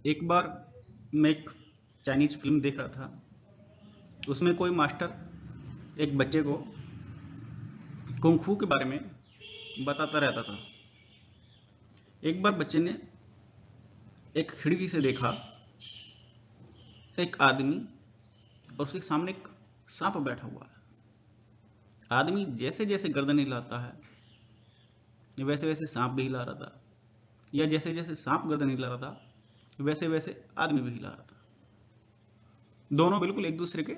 एक बार मैं एक चाइनीज फिल्म देख रहा था। उसमें कोई मास्टर एक बच्चे को कुंग फू के बारे में बताता रहता था। एक बार बच्चे ने एक खिड़की से देखा, एक आदमी और उसके सामने एक सांप बैठा हुआ है। आदमी जैसे जैसे गर्दन हिलाता है वैसे वैसे सांप भी हिला रहा था, या जैसे जैसे सांप गर्दन हिला रहा था वैसे वैसे आदमी भी हिला रहा था। दोनों बिल्कुल एक दूसरे के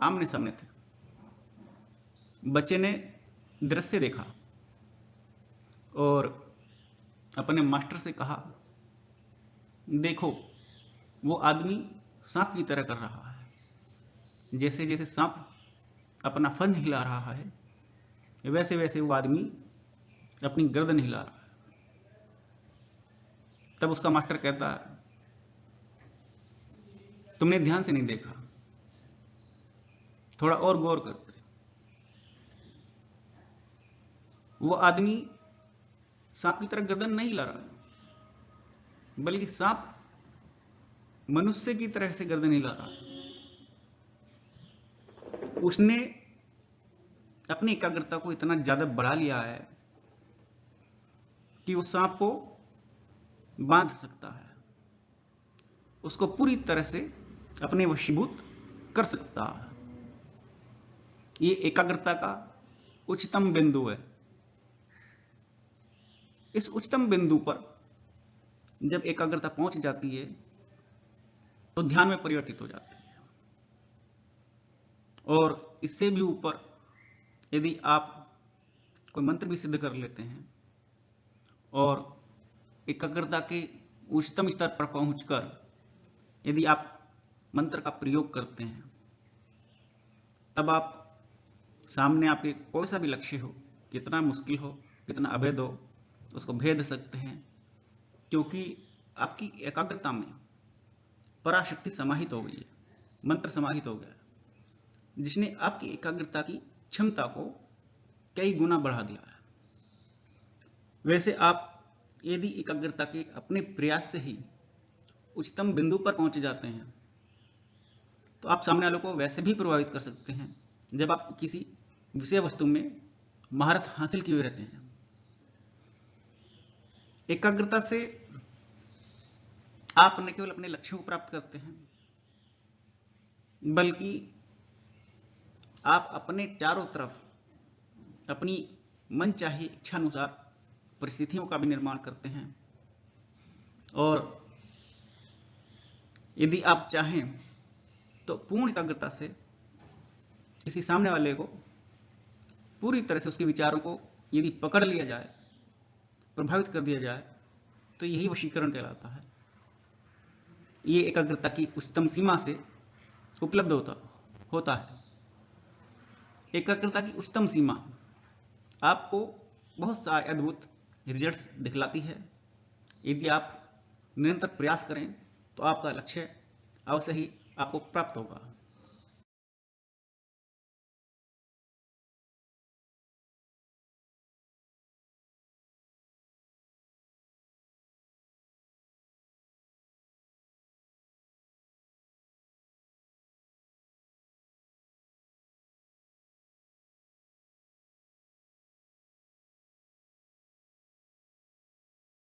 आमने सामने थे। बच्चे ने दृश्य देखा और अपने मास्टर से कहा, देखो, वो आदमी सांप की तरह कर रहा है। जैसे जैसे सांप अपना फन हिला रहा है वैसे वैसे वो आदमी अपनी गर्दन हिला रहा है। तब उसका मास्टर कहता है, तुमने ध्यान से नहीं देखा, थोड़ा और गौर करते। वो आदमी सांप की तरह गर्दन नहीं हिला रहा, बल्कि सांप मनुष्य की तरह से गर्दन हिला रहा है। उसने अपनी एकाग्रता को इतना ज्यादा बढ़ा लिया है कि वो सांप को बांध सकता है, उसको पूरी तरह से अपने वशीभूत कर सकता है। ये एकाग्रता का उच्चतम बिंदु है। इस उच्चतम बिंदु पर जब एकाग्रता पहुंच जाती है तो ध्यान में परिवर्तित हो जाती है। और इससे भी ऊपर यदि आप कोई मंत्र भी सिद्ध कर लेते हैं और एकाग्रता के उच्चतम स्तर पर पहुंचकर यदि आप मंत्र का प्रयोग करते हैं, तब आप सामने आपके कोई सा भी लक्ष्य हो, कितना मुश्किल हो, कितना अभेद हो, उसको भेद सकते हैं। क्योंकि आपकी एकाग्रता में पराशक्ति समाहित हो गई है, मंत्र समाहित हो गया है, जिसने आपकी एकाग्रता की क्षमता को कई गुना बढ़ा दिया है। वैसे आप यदि एकाग्रता के अपने प्रयास से ही उच्चतम बिंदु पर पहुंच जाते हैं तो आप सामने वालों को वैसे भी प्रभावित कर सकते हैं जब आप किसी विषय वस्तु में महारत हासिल किए रहते हैं। एकाग्रता से आप न केवल अपने लक्ष्यों को प्राप्त करते हैं, बल्कि आप अपने चारों तरफ अपनी मन चाही इच्छानुसार परिस्थितियों का भी निर्माण करते हैं। और यदि आप चाहें तो पूर्ण एकाग्रता से किसी सामने वाले को पूरी तरह से उसके विचारों को यदि पकड़ लिया जाए, प्रभावित कर दिया जाए, तो यही वशीकरण कहलाता है। ये एकाग्रता की उच्चतम सीमा से उपलब्ध होता है। एकाग्रता की उच्चतम सीमा आपको बहुत सारे अद्भुत रिजल्ट्स दिखलाती है। यदि आप निरंतर प्रयास करें तो आपका लक्ष्य अवश्य ही आपको प्राप्त होगा।